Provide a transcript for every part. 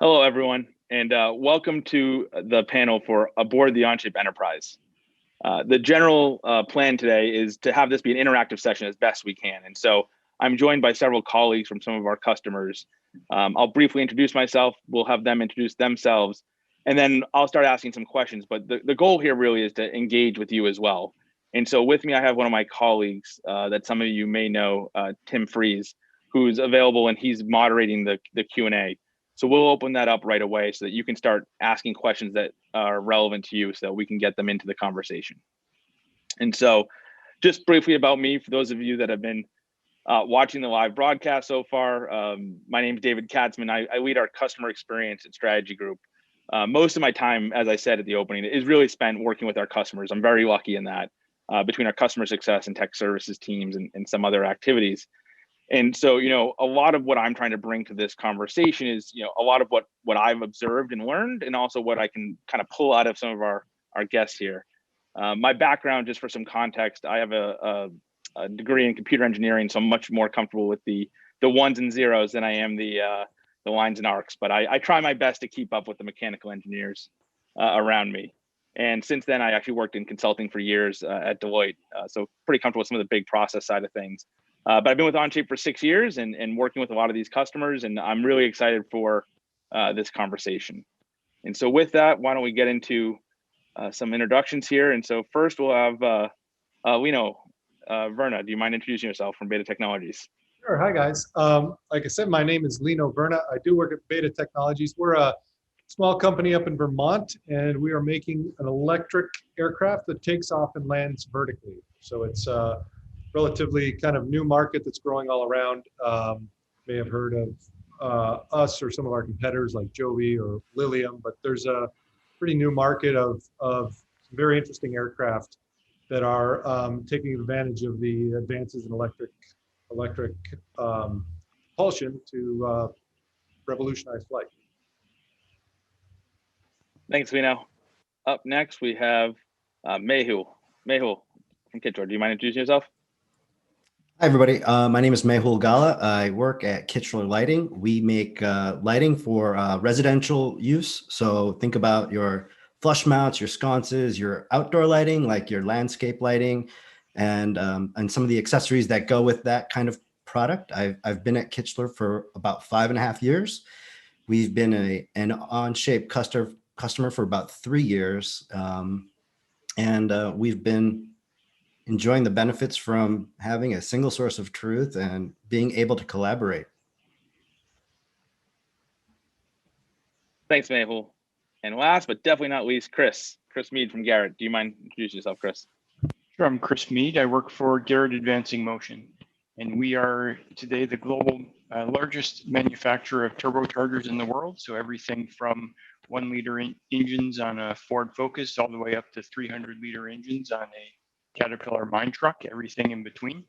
Hello, everyone, and welcome to the panel for Aboard the Onshape Enterprise. The general plan today is to have this be an interactive session as best we can. And so I'm joined by several colleagues from some of our customers. I'll briefly introduce myself. We'll have them introduce themselves, and then I'll start asking some questions. But the goal here really is to engage with you as well. And so with me, I have one of my colleagues that some of you may know, Tim Fries, who's available, and he's moderating the Q&A. So we'll open that up right away so that you can start asking questions that are relevant to you so that we can get them into the conversation. And so just briefly about me, for those of you that have been watching the live broadcast so far, my name is David Katzman. I lead our customer experience and strategy group. Most of my time, as I said at the opening, is really spent working with our customers. I'm very lucky in that, between our customer success and tech services teams and some other activities. And so, a lot of what I'm trying to bring to this conversation is, a lot of what I've observed and learned, and also what I can kind of pull out of some of our guests here. My background, just for some context, I have a degree in computer engineering, so I'm much more comfortable with the ones and zeros than I am the lines and arcs. But I try my best to keep up with the mechanical engineers around me. And since then, I actually worked in consulting for years at Deloitte, so pretty comfortable with some of the big process side of things. But I've been with Onshape for 6 years and working with a lot of these customers, and I'm really excited for this conversation. And so with that, why don't we get into some introductions here? And so first we'll have Lino Verna. Do you mind introducing yourself from Beta Technologies? Sure. Hi, guys. Like I said, my name is Lino Verna. I do work at Beta Technologies. We're a small company up in Vermont, and we are making an electric aircraft that takes off and lands vertically. So it's relatively kind of new market that's growing all around. May have heard of us or some of our competitors like Joby or Lilium, but there's a pretty new market of some very interesting aircraft that are taking advantage of the advances in electric propulsion to revolutionize flight. Thanks, Lino. Up next, we have Mehul. Mehul from Kitchler. Do you mind introducing yourself? Hi, everybody. My name is Mehul Gala. I work at Kitchler Lighting. We make lighting for residential use. So think about your flush mounts, your sconces, your outdoor lighting, like your landscape lighting, and some of the accessories that go with that kind of product. I've been at Kitchler for about 5.5 years. We've been an Onshape customer for about 3 years, and we've been enjoying the benefits from having a single source of truth and being able to collaborate. Thanks, Mehul. And last but definitely not least, Chris Mead from Garrett. Do you mind introducing yourself, Chris? Sure, I'm Chris Mead. I work for Garrett Advancing Motion, and we are today the global largest manufacturer of turbochargers in the world. So everything from 1-liter engines on a Ford Focus all the way up to 300-liter engines on a Caterpillar mine truck, everything in between.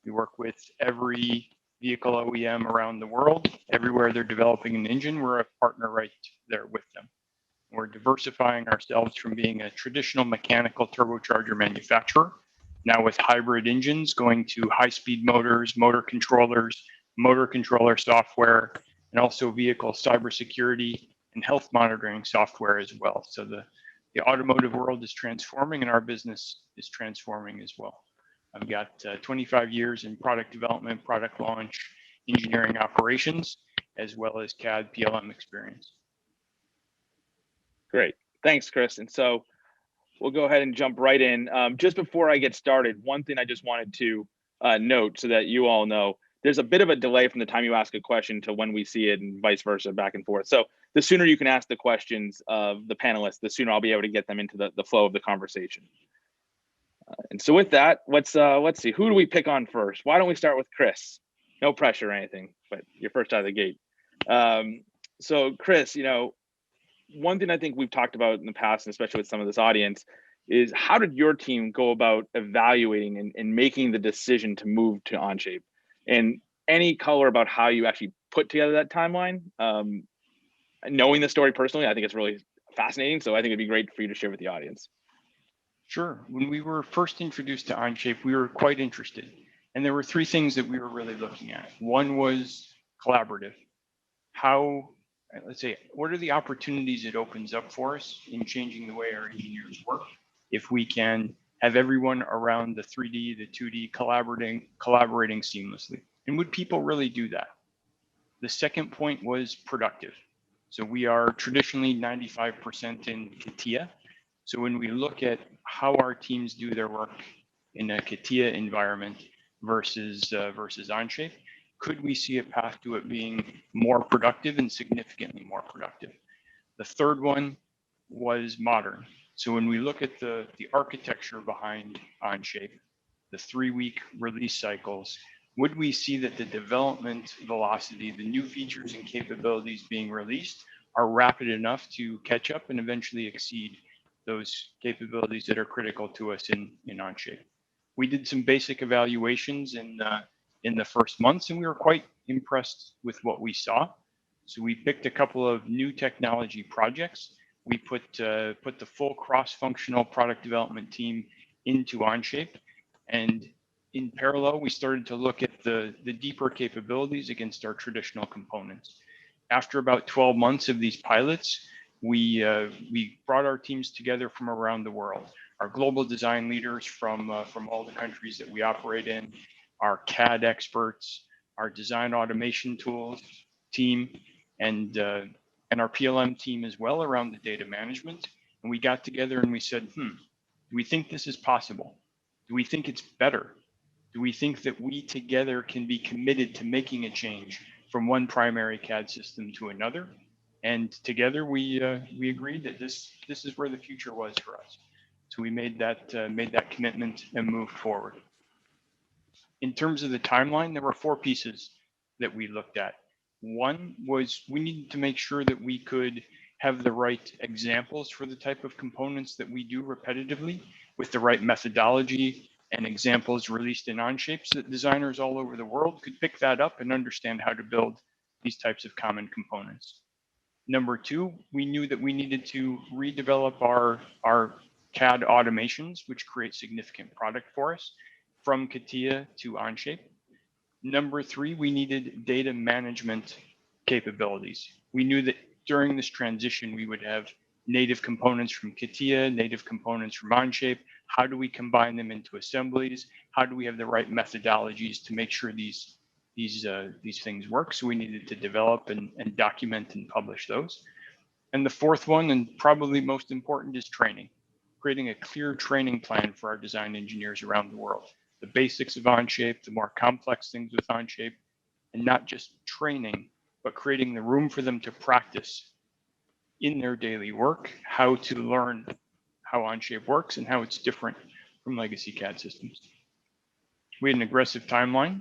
We work with every vehicle OEM around the world. Everywhere they're developing an engine, we're a partner right there with them. We're diversifying ourselves from being a traditional mechanical turbocharger manufacturer, now with hybrid engines going to high-speed motors, motor controller software, and also vehicle cybersecurity and health monitoring software as well. So the automotive world is transforming, and our business is transforming as well. I've got 25 years in product development, product launch, engineering operations, as well as CAD PLM experience. Great. Thanks, Chris. And so we'll go ahead and jump right in. Just before I get started, one thing I just wanted to note so that you all know, there's a bit of a delay from the time you ask a question to when we see it, and vice versa, back and forth. So the sooner you can ask the questions of the panelists, the sooner I'll be able to get them into the flow of the conversation. And so with that, let's see, who do we pick on first? Why don't we start with Chris? No pressure or anything, but you're first out of the gate. So Chris, one thing I think we've talked about in the past, and especially with some of this audience, is how did your team go about evaluating and making the decision to move to Onshape? And any color about how you actually put together that timeline? Knowing the story personally, I think it's really fascinating. So I think it'd be great for you to share with the audience. Sure. When we were first introduced to Onshape, we were quite interested. And there were 3 things that we were really looking at. One was collaborative. How let's say, what are the opportunities it opens up for us in changing the way our engineers work? If we can have everyone around the 3D, the 2D collaborating seamlessly. And would people really do that? The second point was productive. So we are traditionally 95% in CATIA. So when we look at how our teams do their work in a CATIA environment versus Onshape, could we see a path to it being more productive and significantly more productive? The third one was modern. So when we look at the architecture behind Onshape, the 3-week release cycles, would we see that the development velocity, the new features and capabilities being released are rapid enough to catch up and eventually exceed those capabilities that are critical to us in Onshape? We did some basic evaluations in the first months, and we were quite impressed with what we saw. So we picked a couple of new technology projects. We put the full cross-functional product development team into Onshape, and in parallel, we started to look at the deeper capabilities against our traditional components. After about 12 months of these pilots, we brought our teams together from around the world. Our global design leaders from all the countries that we operate in, our CAD experts, our design automation tools team, and our PLM team as well around the data management. And we got together and we said, do we think this is possible? Do we think it's better? Do we think that we together can be committed to making a change from one primary CAD system to another? And together we agreed that this is where the future was for us. So we made that commitment and moved forward. In terms of the timeline, there were 4 pieces that we looked at. One was we needed to make sure that we could have the right examples for the type of components that we do repetitively with the right methodology and examples released in Onshape so that designers all over the world could pick that up and understand how to build these types of common components. Number 2, we knew that we needed to redevelop our CAD automations, which create significant product for us, from CATIA to Onshape. Number 3, we needed data management capabilities. We knew that during this transition, we would have native components from CATIA, native components from Onshape. How do we combine them into assemblies? How do we have the right methodologies to make sure these things work? So we needed to develop and document and publish those. And the fourth one, and probably most important, is training. Creating a clear training plan for our design engineers around the world. The basics of Onshape, the more complex things with Onshape, and not just training, but creating the room for them to practice in their daily work, how to learn how Onshape works and how it's different from legacy CAD systems. We had an aggressive timeline.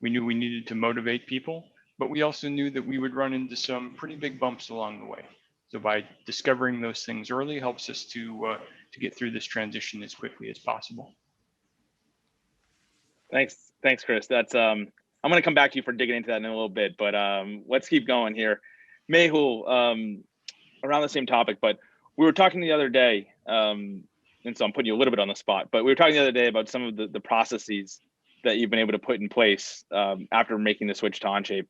We knew we needed to motivate people, but we also knew that we would run into some pretty big bumps along the way. So by discovering those things early helps us to get through this transition as quickly as possible. Thanks, Chris. That's I'm going to come back to you for digging into that in a little bit, but let's keep going here. Mehul, around the same topic, but we were talking the other day, and so I'm putting you a little bit on the spot, but we were talking the other day about some of the processes that you've been able to put in place after making the switch to Onshape.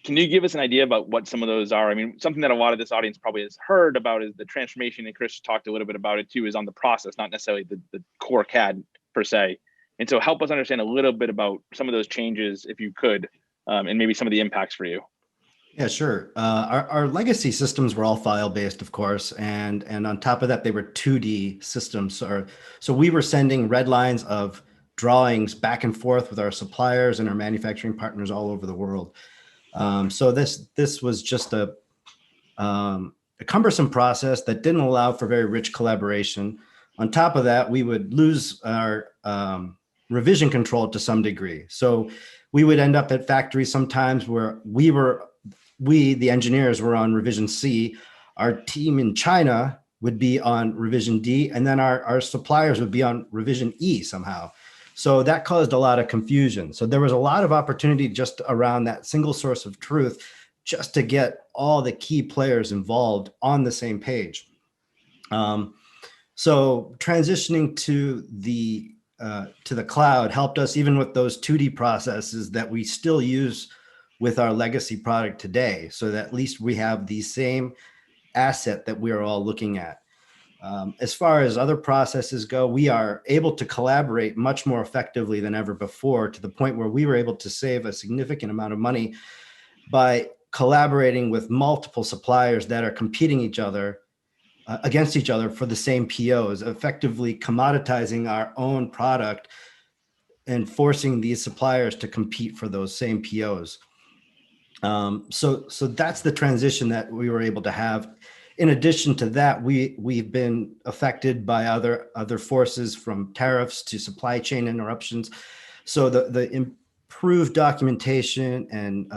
Can you give us an idea about what some of those are? I mean, something that a lot of this audience probably has heard about is the transformation, and Chris talked a little bit about it too, is on the process, not necessarily the core CAD per se. And so help us understand a little bit about some of those changes, if you could, and maybe some of the impacts for you. Yeah, sure. Our legacy systems were all file-based, of course, and on top of that, they were 2D systems. So we were sending red lines of drawings back and forth with our suppliers and our manufacturing partners all over the world. So this was just a cumbersome process that didn't allow for very rich collaboration. On top of that, we would lose our revision control to some degree. So we would end up at factories sometimes where we, the engineers, were on revision C. Our team in China would be on revision D, and then our suppliers would be on revision E somehow. So that caused a lot of confusion. So there was a lot of opportunity just around that single source of truth, just to get all the key players involved on the same page. So transitioning to the cloud helped us even with those 2D processes that we still use with our legacy product today, so that at least we have the same asset that we are all looking at. As far as other processes go, we are able to collaborate much more effectively than ever before, to the point where we were able to save a significant amount of money by collaborating with multiple suppliers that are competing against each other for the same POs, effectively commoditizing our own product and forcing these suppliers to compete for those same POs. So that's the transition that we were able to have. In addition to that, we've been affected by other forces, from tariffs to supply chain interruptions. So the improved documentation and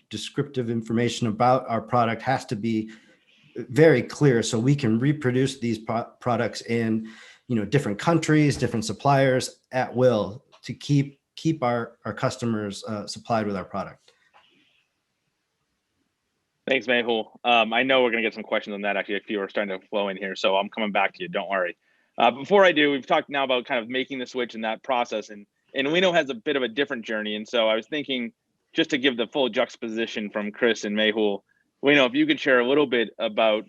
descriptive information about our product has to be very clear, so we can reproduce these products in, different countries, different suppliers at will, to keep our customers supplied with our product. Thanks, Mehul. I know we're going to get some questions on that. Actually, a few are starting to flow in here, so I'm coming back to you. Don't worry. Before I do, we've talked now about kind of making the switch in that process, and Lino has a bit of a different journey. And so I was thinking, just to give the full juxtaposition from Chris and Mehul, Lino, if you could share a little bit about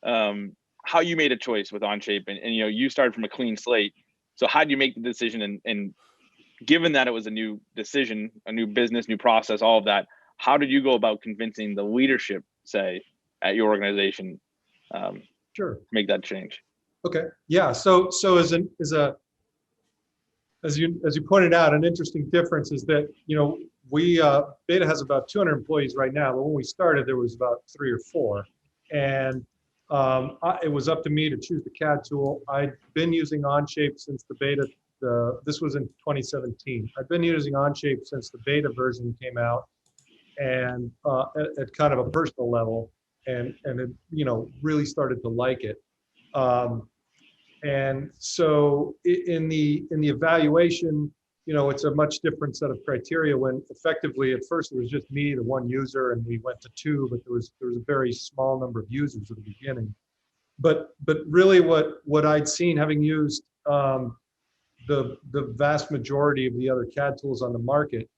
how you made a choice with Onshape, and you started from a clean slate. So how did you make the decision? And given that it was a new decision, a new business, new process, all of that, how did you go about convincing the leadership, say, at your organization, Sure, to make that change? okay, yeah. So as you pointed out, an interesting difference is that we Beta has about 200 employees right now, but when we started, there was about 3 or 4, and it was up to me to choose the CAD tool. I'd been using Onshape since the beta. This was in 2017. I've been using Onshape since the beta version came out, and at kind of a personal level, and it, really started to like it. And so in the evaluation, it's a much different set of criteria, when effectively at first it was just me, the one user, and we went to 2, but there was a very small number of users at the beginning. But really what I'd seen, having used the vast majority of the other CAD tools on the market,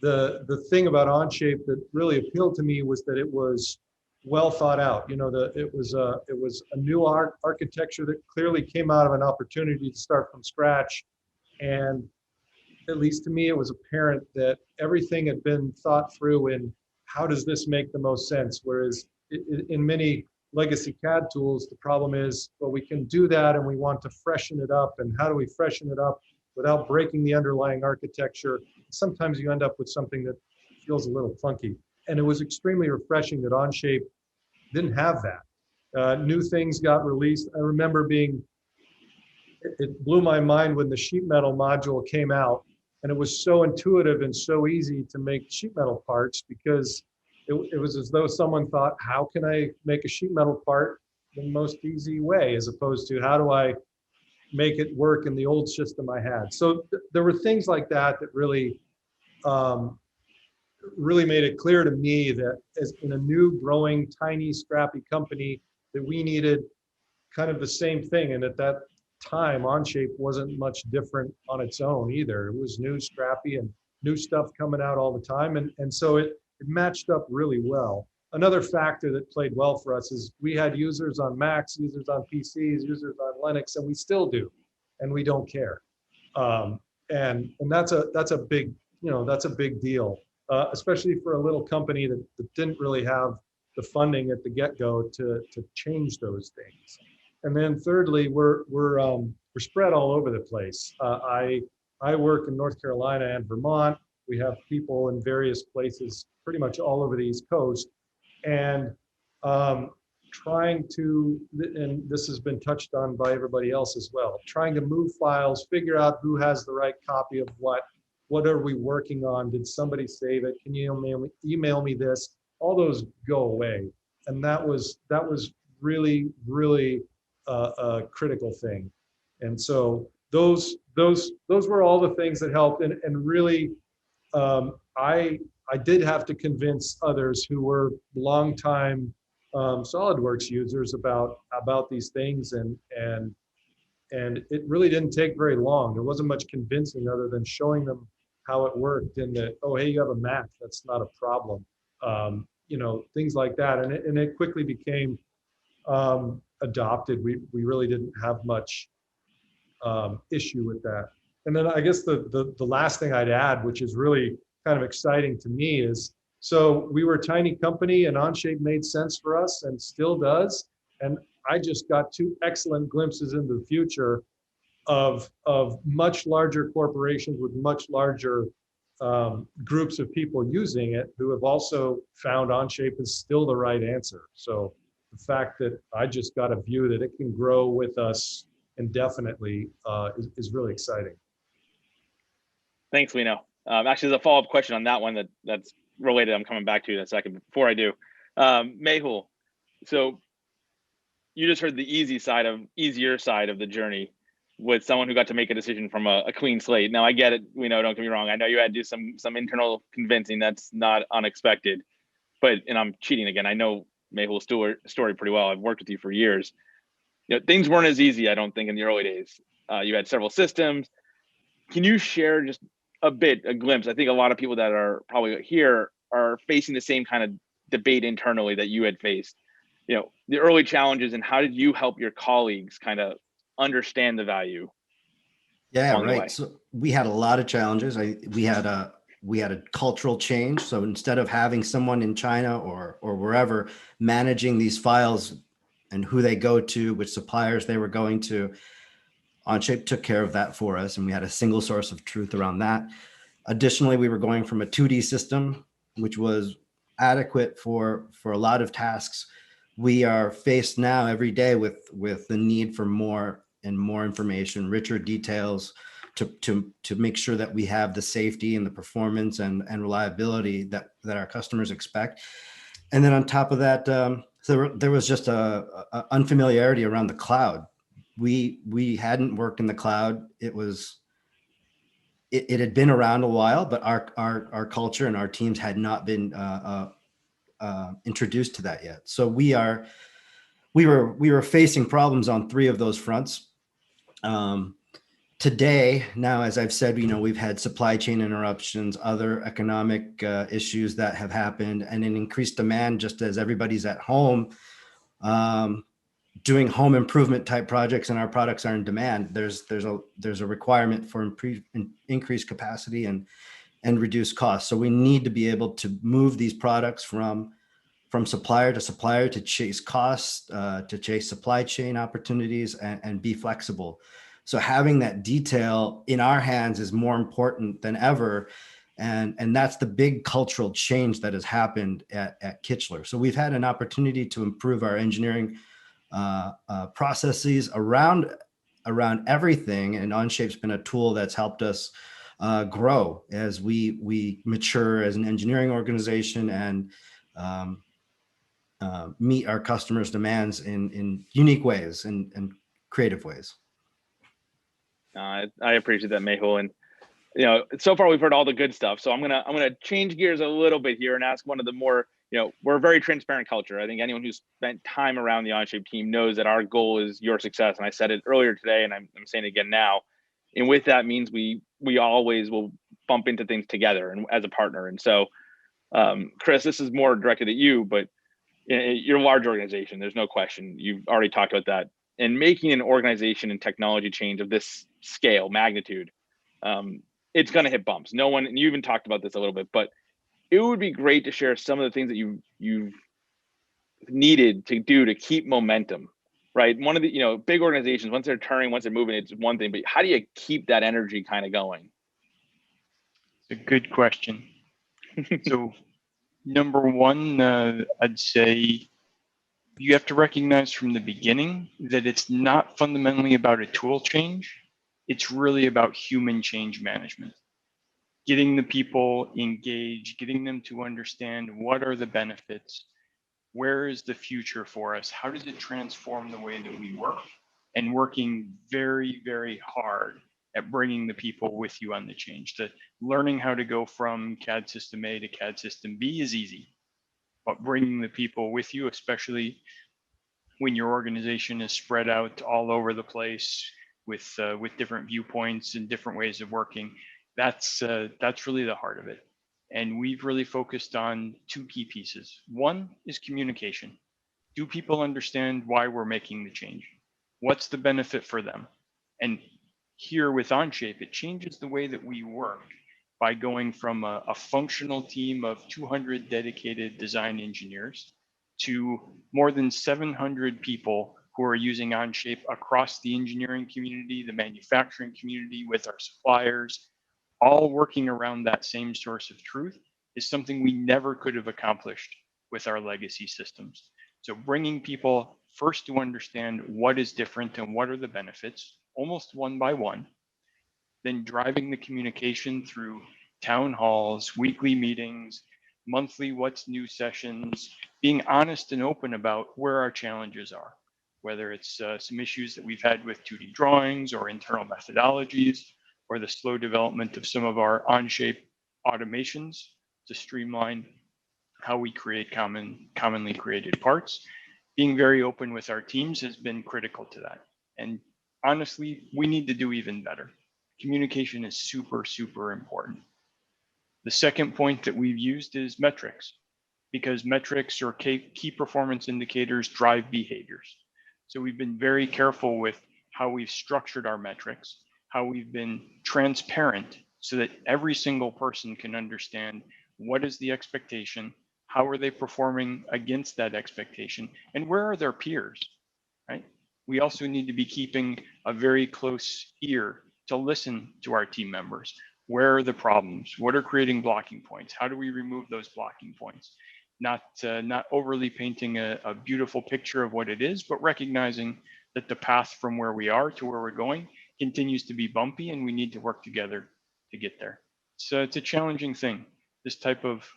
the thing about Onshape that really appealed to me was that it was well thought out. It was a new architecture that clearly came out of an opportunity to start from scratch, and at least to me, it was apparent that everything had been thought through in how does this make the most sense. Whereas in many legacy CAD tools, the problem is, well, we can do that and we want to freshen it up, and how do we freshen it up without breaking the underlying architecture? Sometimes you end up with something that feels a little clunky. And it was extremely refreshing that Onshape didn't have that. New things got released. I remember it blew my mind when the sheet metal module came out, and it was so intuitive and so easy to make sheet metal parts, because it was as though someone thought, how can I make a sheet metal part the most easy way, as opposed to how do I make it work in the old system I had. So there were things like that that really made it clear to me that as in a new, growing, tiny, scrappy company, that we needed kind of the same thing. And at that time, Onshape wasn't much different on its own either. It was new, scrappy, and new stuff coming out all the time. And so it matched up really well. Another factor that played well for us is we had users on Macs, users on PCs, users on Linux, and we still do, and we don't care. And that's a big deal, especially for a little company that didn't really have the funding at the get-go to change those things. And then thirdly, we're spread all over the place. I work in North Carolina and Vermont. We have people in various places, pretty much all over the East Coast. And trying to, and this has been touched on by everybody else as well, trying to move files, figure out who has the right copy of what are we working on? Did somebody save it? Can you email me this? All those go away. And that was really, really a critical thing. And so those were all the things that helped. And really, I did have to convince others who were longtime SolidWorks users about these things, and it really didn't take very long. There wasn't much convincing other than showing them how it worked, and that, oh, hey, you have a Mac, that's not a problem. Things like that. And it quickly became adopted. We really didn't have much issue with that. And then I guess the last thing I'd add, which is really kind of exciting to me, is so we were a tiny company and Onshape made sense for us and still does. And I just got two excellent glimpses into the future of much larger corporations with much larger groups of people using it who have also found Onshape is still the right answer. So the fact that I just got a view that it can grow with us indefinitely is really exciting. Thanks, Lino. Actually, there's a follow-up question on that one that's related. I'm coming back to you in a second. Before I do, Mehul, so you just heard the easier side of the journey with someone who got to make a decision from a clean slate. Now I get it. Don't get me wrong. I know you had to do some internal convincing. That's not unexpected. And I'm cheating again. I know Mehul's story pretty well. I've worked with you for years. Things weren't as easy, I don't think, in the early days. You had several systems. Can you share just a glimpse? I think a lot of people that are probably here are facing the same kind of debate internally that you had faced. The early challenges, and how did you help your colleagues kind of understand the value? Yeah, along the way? right. So we had a lot of challenges. We had a cultural change. So instead of having someone in China or wherever managing these files and who they go to, which suppliers they were going to, Onshape took care of that for us, and we had a single source of truth around that. Additionally, we were going from a 2D system, which was adequate for a lot of tasks. We are faced now every day with the need for more and more information, richer details, to make sure that we have the safety and the performance and reliability that our customers expect. And then on top of that, there was just a unfamiliarity around the cloud. We hadn't worked in the cloud. It had been around a while, but our culture and our teams had not been introduced to that yet. So we were facing problems on three of those fronts. Today, now, as I've said, we've had supply chain interruptions, other economic issues that have happened, and an increased demand just as everybody's at home doing home improvement type projects, and our products are in demand. There's a requirement for increased capacity and reduced costs. So we need to be able to move these products from supplier to supplier to chase costs, to chase supply chain opportunities, and be flexible. So having that detail in our hands is more important than ever. And that's the big cultural change that has happened at Kichler. So we've had an opportunity to improve our engineering processes around everything. And Onshape's been a tool that's helped us grow as we mature as an engineering organization and meet our customers' demands in unique ways and creative ways. I appreciate that, Mehul. And so far we've heard all the good stuff. So I'm gonna change gears a little bit here and ask one of the more, we're a very transparent culture. I think anyone who's spent time around the Onshape team knows that our goal is your success. And I said it earlier today, and I'm saying it again now. And with that means we always will bump into things together and as a partner. And so, Chris, this is more directed at you, but you're a large organization. There's no question. You've already talked about that. And making an organization and technology change of this scale, magnitude, it's going to hit bumps. No one, and you even talked about this a little bit, but it would be great to share some of the things that you've needed to do to keep momentum, right? One of the, big organizations, once they're turning, once they're moving, it's one thing, but how do you keep that energy kind of going? It's a good question. So number one, I'd say you have to recognize from the beginning that it's not fundamentally about a tool change. It's really about human change management. Getting the people engaged, getting them to understand what are the benefits, where is the future for us, how does it transform the way that we work, and working very, very hard at bringing the people with you on the change. The learning how to go from CAD system A to CAD system B is easy, but bringing the people with you, especially when your organization is spread out all over the place with different viewpoints and different ways of working, That's really the heart of it. And we've really focused on two key pieces. One is communication. Do people understand why we're making the change? What's the benefit for them? And here with Onshape, it changes the way that we work by going from a functional team of 200 dedicated design engineers to more than 700 people who are using Onshape across the engineering community, the manufacturing community, with our suppliers, all working around that same source of truth is something we never could have accomplished with our legacy systems. So bringing people first to understand what is different and what are the benefits, almost one by one, then driving the communication through town halls, weekly meetings, monthly what's new sessions, being honest and open about where our challenges are, whether it's some issues that we've had with 2D drawings or internal methodologies, or the slow development of some of our Onshape automations to streamline how we create commonly created parts. Being very open with our teams has been critical to that. And honestly, we need to do even better. Communication is super, super important. The second point that we've used is metrics, because metrics or key performance indicators drive behaviors. So we've been very careful with how we've structured our metrics, how we've been transparent so that every single person can understand what is the expectation, how are they performing against that expectation, and where are their peers, right? We also need to be keeping a very close ear to listen to our team members. Where are the problems? What are creating blocking points? How do we remove those blocking points? Not overly painting a beautiful picture of what it is, but recognizing that the path from where we are to where we're going continues to be bumpy, and we need to work together to get there. So it's a challenging thing. This type of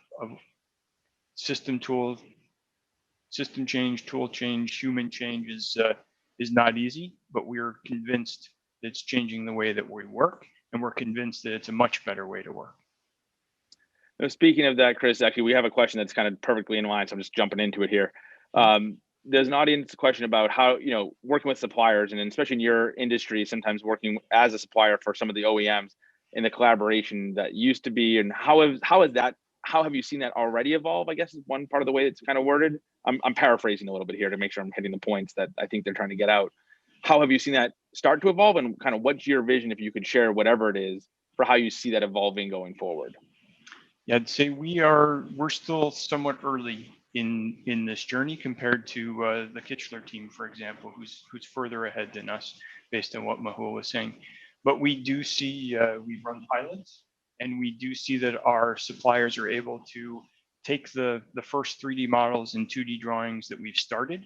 system change, tool change, human change is not easy, but we're convinced that it's changing the way that we work, and we're convinced that it's a much better way to work. Now, speaking of that, Chris, actually, we have a question that's kind of perfectly in line, so I'm just jumping into it here. There's an audience question about how, working with suppliers, and especially in your industry, sometimes working as a supplier for some of the OEMs, and the collaboration that used to be, and how have you seen that already evolve, I guess, is one part of the way it's kind of worded. I'm paraphrasing a little bit here to make sure I'm hitting the points that I think they're trying to get out. How have you seen that start to evolve, and kind of what's your vision, if you could share whatever it is, for how you see that evolving going forward? Yeah, I'd say we're still somewhat early in this journey compared to the Kichler team, for example, who's further ahead than us based on what Mehul was saying. But we do see we run pilots, and we do see that our suppliers are able to take the first 3D models and 2D drawings that we've started,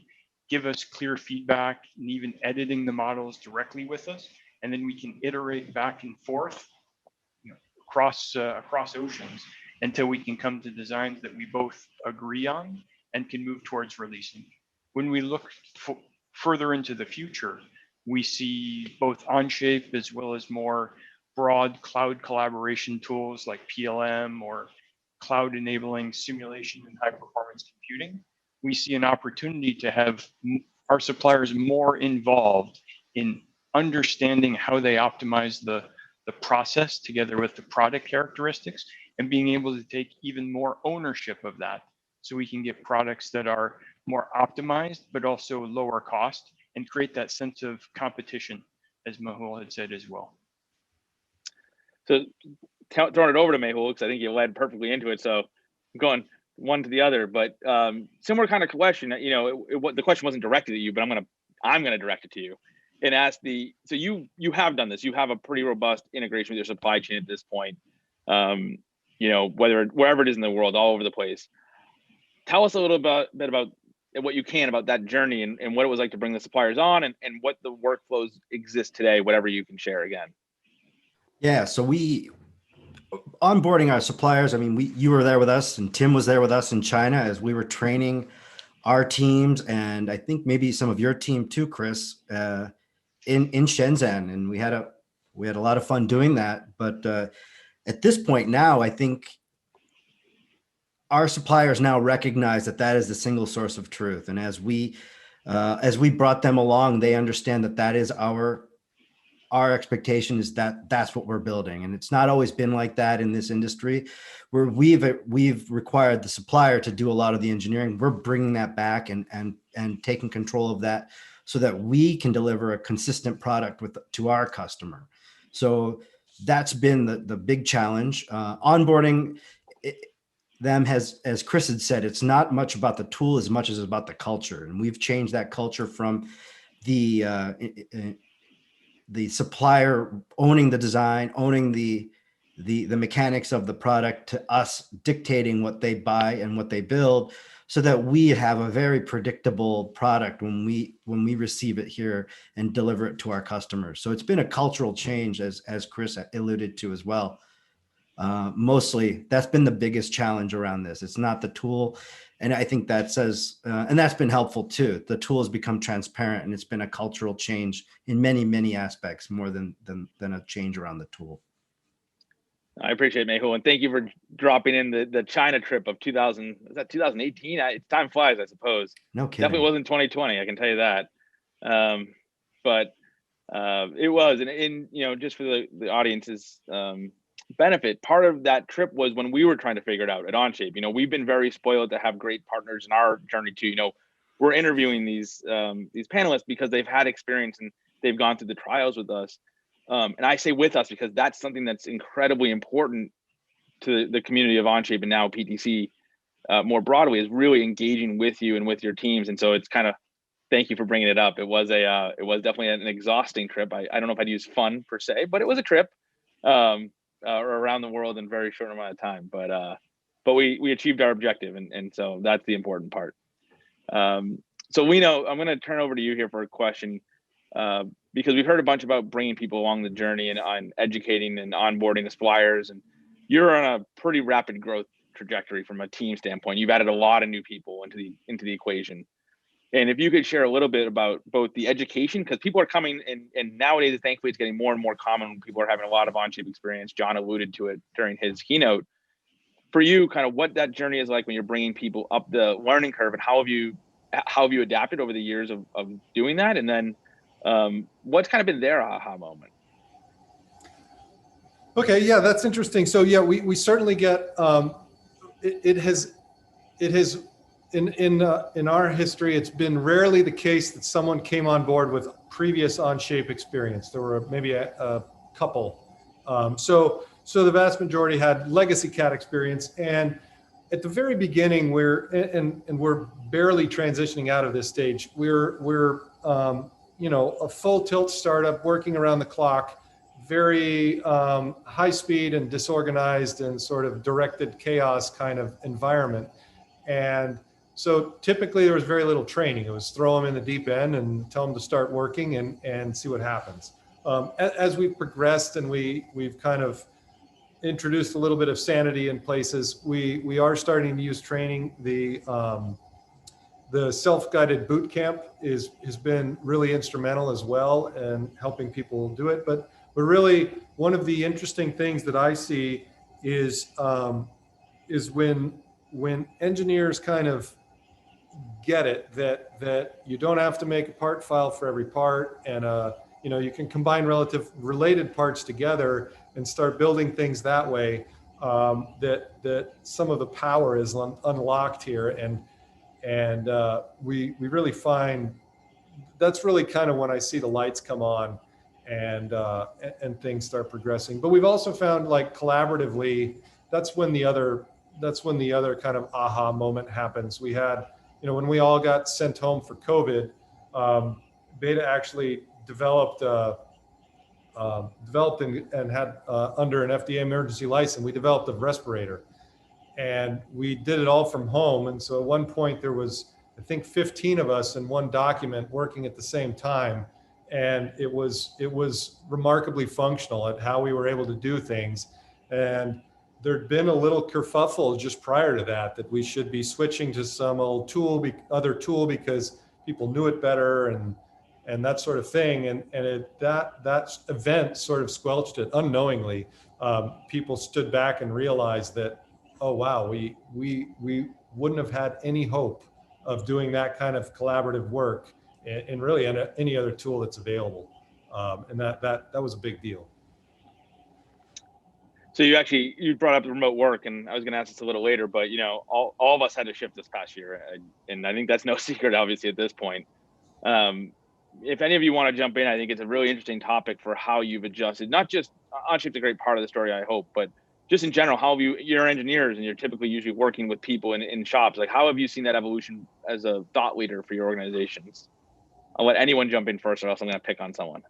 give us clear feedback, and even editing the models directly with us, and then we can iterate back and forth, across oceans, until we can come to designs that we both agree on and can move towards releasing. When we look further into the future, we see both Onshape as well as more broad cloud collaboration tools like PLM or cloud enabling simulation and high performance computing. We see an opportunity to have our suppliers more involved in understanding how they optimize the process together with the product characteristics, and being able to take even more ownership of that, so we can get products that are more optimized but also lower cost, and create that sense of competition, as Mehul had said as well. So throwing it over to Mehul, because I think you led perfectly into it, so I'm going one to the other, but similar kind of question. The question wasn't directed at you, but I'm gonna direct it to you and ask so you have done this. You have a pretty robust integration with your supply chain at this point. Wherever it is in the world, all over the place. Tell us a little bit about what you can about that journey, and what it was like to bring the suppliers on, and what the workflows exist today, whatever you can share again. Yeah, so onboarding our suppliers, you were there with us, and Tim was there with us in China as we were training our teams, and I think maybe some of your team too, Chris, in Shenzhen, and we had a lot of fun doing that. But at this point now, I think our suppliers now recognize that is the single source of truth, and as we brought them along, they understand that is our our expectation is that that's what we're building. And it's not always been like that in this industry, where we've required the supplier to do a lot of the engineering. We're bringing that back and taking control of that so that we can deliver a consistent product to our customer. So that's been the big challenge. Onboarding them as Chris had said, it's not much about the tool as much as about the culture. And we've changed that culture from the supplier owning the design, owning the mechanics of the product, to us dictating what they buy and what they build, so that we have a very predictable product when we receive it here and deliver it to our customers. So it's been a cultural change, as Chris alluded to as well. Mostly that's been the biggest challenge around this. It's not the tool. And I think that says, and that's been helpful too. The tool has become transparent, and it's been a cultural change in many, many aspects, more than a change around the tool. I appreciate it, Mehul, and thank you for dropping in the China trip of 2000. Was that 2018? Time flies, I suppose. No kidding. Definitely wasn't 2020. I can tell you that. But it was, and just for the audience's benefit, part of that trip was when we were trying to figure it out at Onshape. We've been very spoiled to have great partners in our journey too. We're interviewing these panelists because they've had experience and they've gone through the trials with us. And I say with us because that's something that's incredibly important to the community of Onshape and now PTC more broadly, is really engaging with you and with your teams. And so it's kind of, thank you for bringing it up. It was definitely an exhausting trip. I don't know if I'd use fun per se, but it was a trip around the world in a very short amount of time. But we achieved our objective, and so that's the important part. So Lino, I'm going to turn over to you here for a question. Because we've heard a bunch about bringing people along the journey and on educating and onboarding the suppliers, and you're on a pretty rapid growth trajectory from a team standpoint. You've added a lot of new people into the equation. And if you could share a little bit about both the education, because people are coming and nowadays, thankfully, it's getting more and more common when people are having a lot of Onshape experience. John alluded to it during his keynote. For you, kind of what that journey is like when you're bringing people up the learning curve, and how have you adapted over the years of doing that? And then what's kind of been their aha moment? Okay, yeah, that's interesting. So yeah, we certainly get it has in our history, it's been rarely the case that someone came on board with previous Onshape experience. There were maybe a couple. So the vast majority had legacy CAD experience, and at the very beginning, we're barely transitioning out of this stage. We're a full tilt startup working around the clock, very high speed and disorganized and sort of directed chaos kind of environment. And so typically there was very little training. It was throw them in the deep end and tell them to start working and see what happens. As we've progressed and we've kind of introduced a little bit of sanity in places, we are starting to use training. The self-guided boot camp has been really instrumental as well in helping people do it. But really, one of the interesting things that I see is when engineers kind of get it that you don't have to make a part file for every part, and you can combine related parts together and start building things that way. That some of the power is unlocked here, and we really find that's really kind of when I see the lights come on and things start progressing. But we've also found, like, collaboratively, that's when the other kind of aha moment happens. We had, when we all got sent home for COVID, Beta actually developed and had under an FDA emergency license, we developed a respirator. And we did it all from home. And so at one point there was, I think, 15 of us in one document working at the same time. And it was remarkably functional at how we were able to do things. And there'd been a little kerfuffle just prior to that we should be switching to some other tool because people knew it better and that sort of thing. And that event sort of squelched it unknowingly. People stood back and realized that, oh wow, we wouldn't have had any hope of doing that kind of collaborative work in really any other tool that's available. And that was a big deal. So you brought up remote work, and I was going to ask this a little later, but all of us had to shift this past year, and I think that's no secret, obviously, at this point. Um, if any of you want to jump in, I think it's a really interesting topic for how you've adjusted. Not just Onshape's a great part of the story, I hope, but just in general, how have you're engineers and you're typically usually working with people in shops. Like, how have you seen that evolution as a thought leader for your organizations? I'll let anyone jump in first, or else I'm going to pick on someone.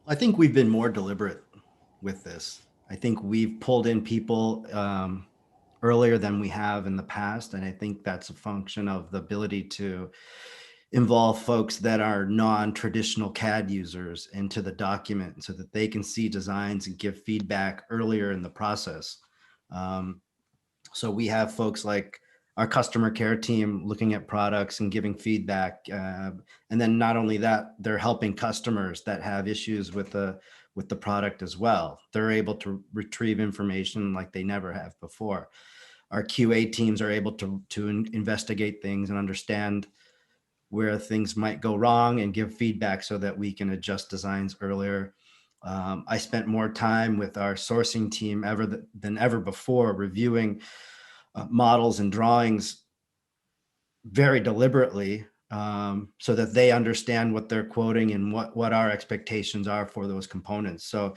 I think we've been more deliberate with this. I think we've pulled in people earlier than we have in the past. And I think that's a function of the ability to involve folks that are non-traditional CAD users into the document so that they can see designs and give feedback earlier in the process. So we have folks like our customer care team looking at products and giving feedback. And then not only that, they're helping customers that have issues with the product as well. They're able to retrieve information like they never have before. Our QA teams are able to investigate things and understand where things might go wrong and give feedback so that we can adjust designs earlier. I spent more time with our sourcing team than ever before, reviewing models and drawings very deliberately, so that they understand what they're quoting and what our expectations are for those components. So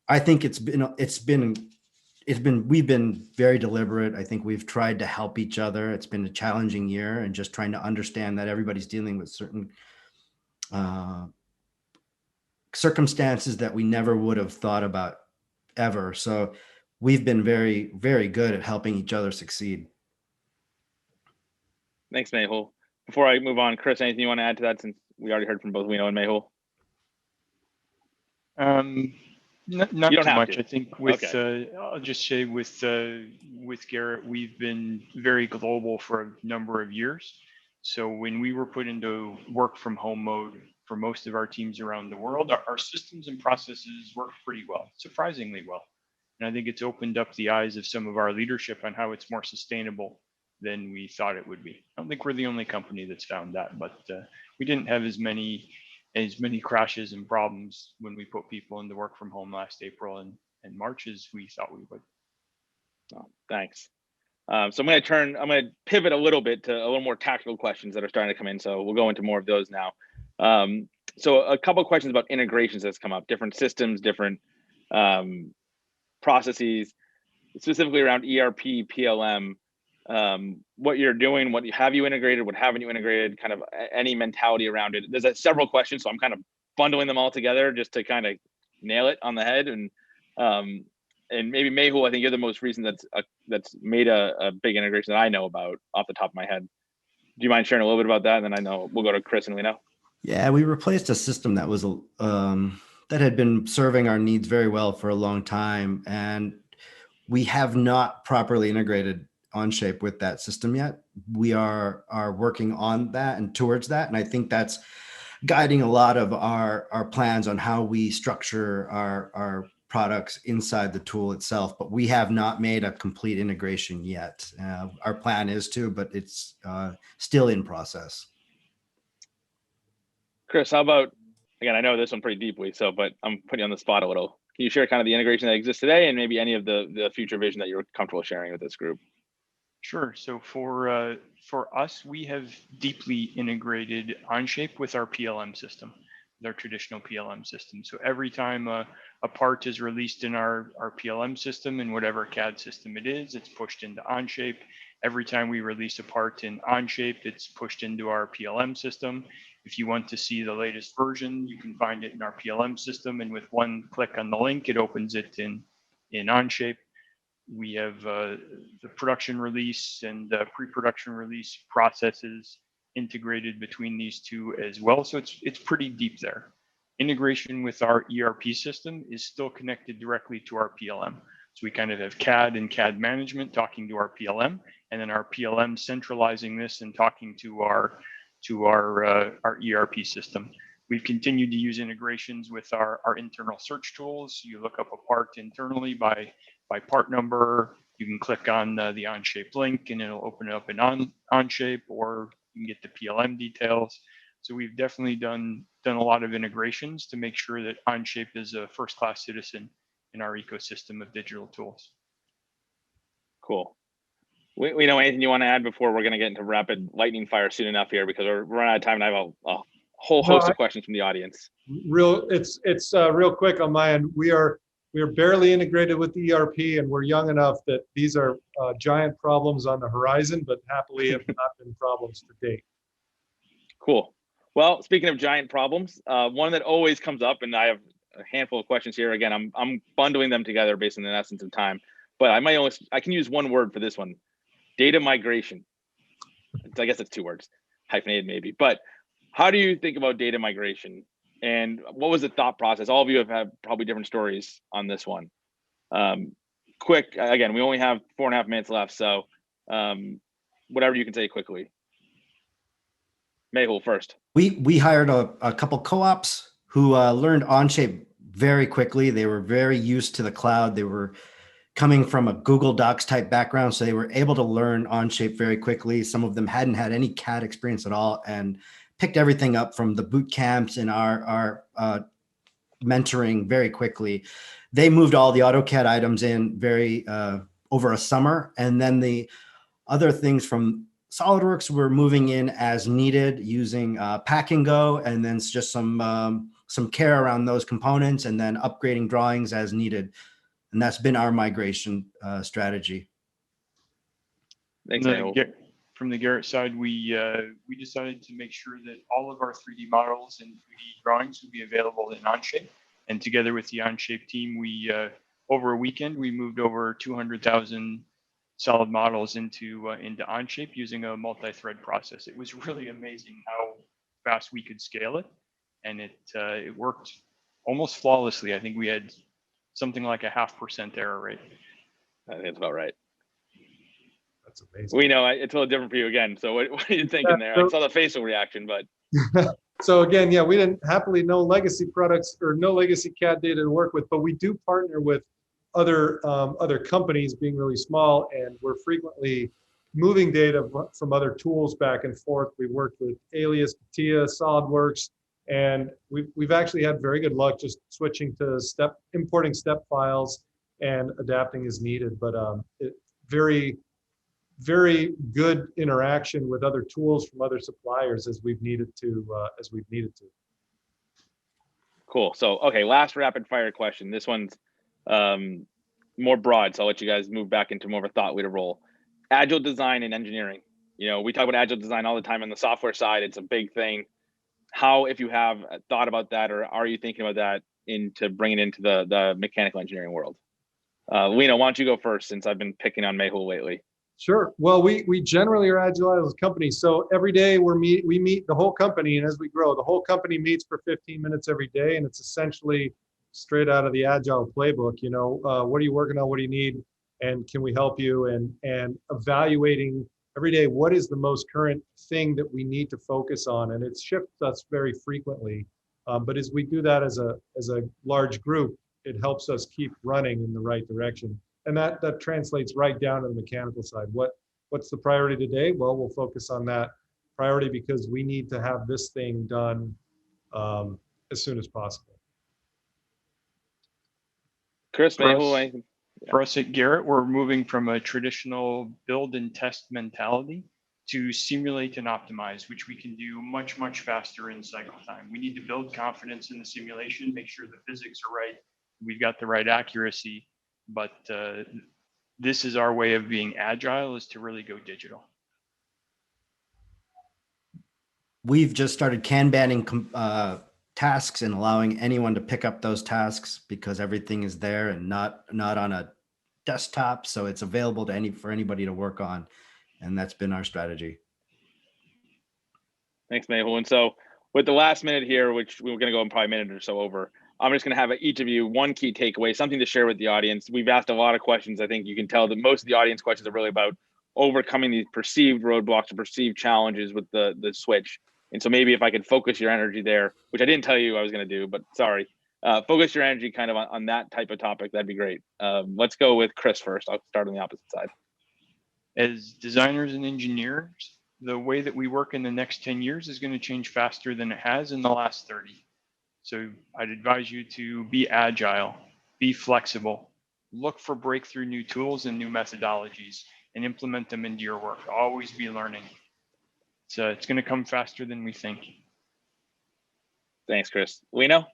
I think we've been very deliberate. I think we've tried to help each other. It's been a challenging year, and just trying to understand that everybody's dealing with certain circumstances that we never would have thought about ever. So we've been very, very good at helping each other succeed. Thanks, Mehul. Before I move on, Chris, anything you want to add to that, since we already heard from both Lino and Mehul? Not too much. To. I think I'll just say with Garrett, we've been very global for a number of years. So when we were put into work from home mode for most of our teams around the world, our systems and processes worked pretty well, surprisingly well. And I think it's opened up the eyes of some of our leadership on how it's more sustainable than we thought it would be. I don't think we're the only company that's found that, but we didn't have as many crashes and problems when we put people into work from home last April and March as we thought we would. Oh, thanks. So I'm going to pivot a little bit to a little more tactical questions that are starting to come in. So we'll go into more of those now. So a couple of questions about integrations that's come up, different systems, different processes, specifically around ERP, PLM, what you're doing, what have you integrated, what haven't you integrated, kind of any mentality around it. There's several questions, so I'm kind of bundling them all together just to kind of nail it on the head. And maybe Mehul, I think you're the most recent that's made a big integration that I know about off the top of my head. Do you mind sharing a little bit about that? And then I know we'll go to Chris and Lino. Yeah, we replaced a system that was that had been serving our needs very well for a long time, and we have not properly integrated Onshape with that system yet. We are working on that and towards that, and I think that's guiding a lot of our plans on how we structure our products inside the tool itself. But we have not made a complete integration yet. Our plan is to, but it's still in process. Chris, how about, again, I know this one pretty deeply, but I'm putting you on the spot a little. Can you share kind of the integration that exists today and maybe any of the future vision that you're comfortable sharing with this group? Sure. So for us, we have deeply integrated Onshape with our PLM system, with our traditional PLM system. So every time a part is released in our PLM system, in whatever CAD system it is, it's pushed into Onshape. Every time we release a part in Onshape, it's pushed into our PLM system. If you want to see the latest version, you can find it in our PLM system, and with one click on the link, it opens it in Onshape. We have the production release and pre-production release processes integrated between these two as well. So it's pretty deep there. Integration with our ERP system is still connected directly to our PLM. So we kind of have CAD and CAD management talking to our PLM, and then our PLM centralizing this and talking to our ERP system. We've continued to use integrations with our internal search tools. You look up a part internally by part number. You can click on the Onshape link and it'll open it up in Onshape, or you can get the PLM details. So we've definitely done a lot of integrations to make sure that Onshape is a first-class citizen in our ecosystem of digital tools. Cool. We know anything you want to add before we're going to get into rapid lightning fire soon enough here, because we're running out of time and I have a whole host of questions from the audience. It's real quick on my end. We are barely integrated with the ERP, and we're young enough that these are giant problems on the horizon, but happily have not been problems to date. Cool. Well, speaking of giant problems, one that always comes up, and I have a handful of questions here. Again, I'm bundling them together based on the essence of time, but I can use one word for this one: data migration. I guess it's two words, hyphenated maybe. But how do you think about data migration, and what was the thought process? All of you have had probably different stories on this one. Quick, again, we only have 4.5 minutes left, so whatever you can say quickly. Mehul first. We hired a couple co-ops who learned Onshape very quickly. They were very used to the cloud. They were coming from a Google Docs type background, so they were able to learn Onshape very quickly. Some of them hadn't had any CAD experience at all and picked everything up from the boot camps and our mentoring very quickly. They moved all the AutoCAD items in very over a summer, and then the other things from SolidWorks were moving in as needed using Pack and Go, and then just some care around those components, and then upgrading drawings as needed. And that's been our migration strategy. Thanks, Mehul. From the Garrett side, we decided to make sure that all of our 3D models and 3D drawings would be available in Onshape. And together with the Onshape team, we over a weekend we moved over 200,000 solid models into Onshape using a multi-thread process. It was really amazing how fast we could scale it, and it worked almost flawlessly. I think we had something like a 0.5% error rate. I think that's about right. That's amazing. We know it's a little different for you again. So what are you thinking there? I saw the facial reaction, but. So again, yeah, we didn't happily no legacy products or no legacy CAD data to work with, but we do partner with other companies, being really small, and we're frequently moving data from other tools back and forth. We've worked with Alias, CATIA, SolidWorks, and we've actually had very good luck just switching to importing step files and adapting as needed. But very, very good interaction with other tools from other suppliers as we've needed to. Cool. So, okay, last rapid fire question. This one's more broad, so I'll let you guys move back into more of a thought leader role. Agile design and engineering. You know, we talk about agile design all the time on the software side. It's a big thing. How, if you have thought about that, or are you thinking about that into bringing it into the mechanical engineering world? Lena, why don't you go first, since I've been picking on Mehul lately? Sure. Well, we generally are agile as a company. So every day we meet the whole company, and as we grow, the whole company meets for 15 minutes every day, and it's essentially straight out of the agile playbook. You know, what are you working on? What do you need? And can we help you? And evaluating every day, what is the most current thing that we need to focus on? And it shifts us very frequently. But as we do that as a large group, it helps us keep running in the right direction. And that translates right down to the mechanical side. What's the priority today? Well, we'll focus on that priority because we need to have this thing done as soon as possible. Chris, Mehul, for us at Garrett, we're moving from a traditional build and test mentality to simulate and optimize, which we can do much, much faster in cycle time. We need to build confidence in the simulation, make sure the physics are right, we've got the right accuracy. But this is our way of being agile, is to really go digital. We've just started Kanbaning tasks and allowing anyone to pick up those tasks because everything is there and not on a desktop. So it's available for anybody to work on. And that's been our strategy. Thanks, Mehul. And so with the last minute here, which we're going to go in probably a minute or so over, I'm just going to have each of you one key takeaway, something to share with the audience. We've asked a lot of questions. I think you can tell that most of the audience questions are really about overcoming these perceived roadblocks or perceived challenges with the switch. And so maybe if I could focus your energy there, which I didn't tell you I was going to do, but sorry, focus your energy kind of on that type of topic. That'd be great. Let's go with Chris first. I'll start on the opposite side. As designers and engineers, the way that we work in the next 10 years is going to change faster than it has in the last 30. So I'd advise you to be agile, be flexible, look for breakthrough new tools and new methodologies and implement them into your work. Always be learning. So it's going to come faster than we think. Thanks, Chris. Lino?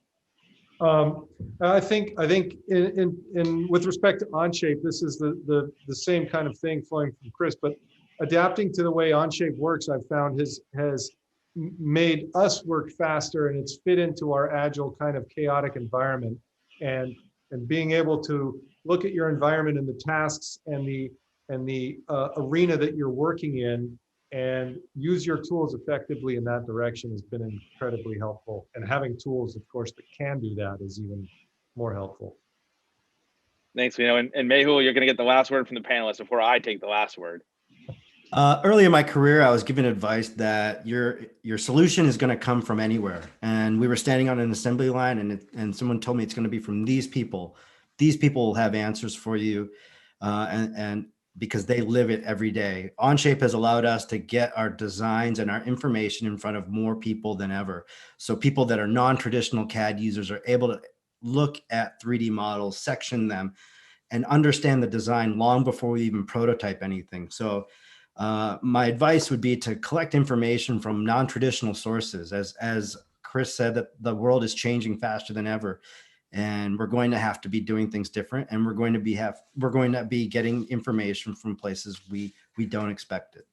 I think in with respect to Onshape, this is the same kind of thing flowing from Chris, but adapting to the way Onshape works, I've found has made us work faster, and it's fit into our agile kind of chaotic environment, and being able to look at your environment and the tasks and the arena that you're working in and use your tools effectively in that direction has been incredibly helpful. And having tools, of course, that can do that is even more helpful. Thanks, Lino. And Mehul, you're going to get the last word from the panelists before I take the last word. Early in my career, I was given advice that your solution is going to come from anywhere. And we were standing on an assembly line, and someone told me it's going to be from these people. These people will have answers for you, and because they live it every day. Onshape has allowed us to get our designs and our information in front of more people than ever. So people that are non-traditional CAD users are able to look at 3D models, section them, and understand the design long before we even prototype anything. So my advice would be to collect information from non-traditional sources. As Chris said, that the world is changing faster than ever, and we're going to have to be doing things different, and we're going to be getting information from places we don't expect it.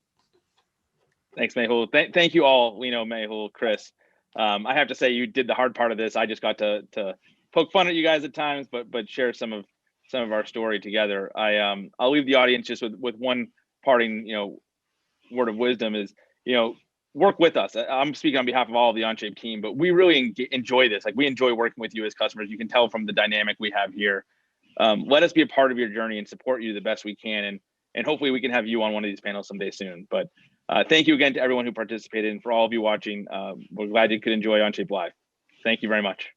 Thanks, Mehul. Thank you all, Lino, Mehul, Chris. I have to say you did the hard part of this. I just got to poke fun at you guys at times, but share some of our story together. I'll leave the audience just with one parting, word of wisdom is, work with us. I'm speaking on behalf of all of the Onshape team, but we really enjoy this. Like, we enjoy working with you as customers. You can tell from the dynamic we have here. Let us be a part of your journey and support you the best we can. And hopefully we can have you on one of these panels someday soon. But thank you again to everyone who participated, and for all of you watching. We're glad you could enjoy Onshape Live. Thank you very much.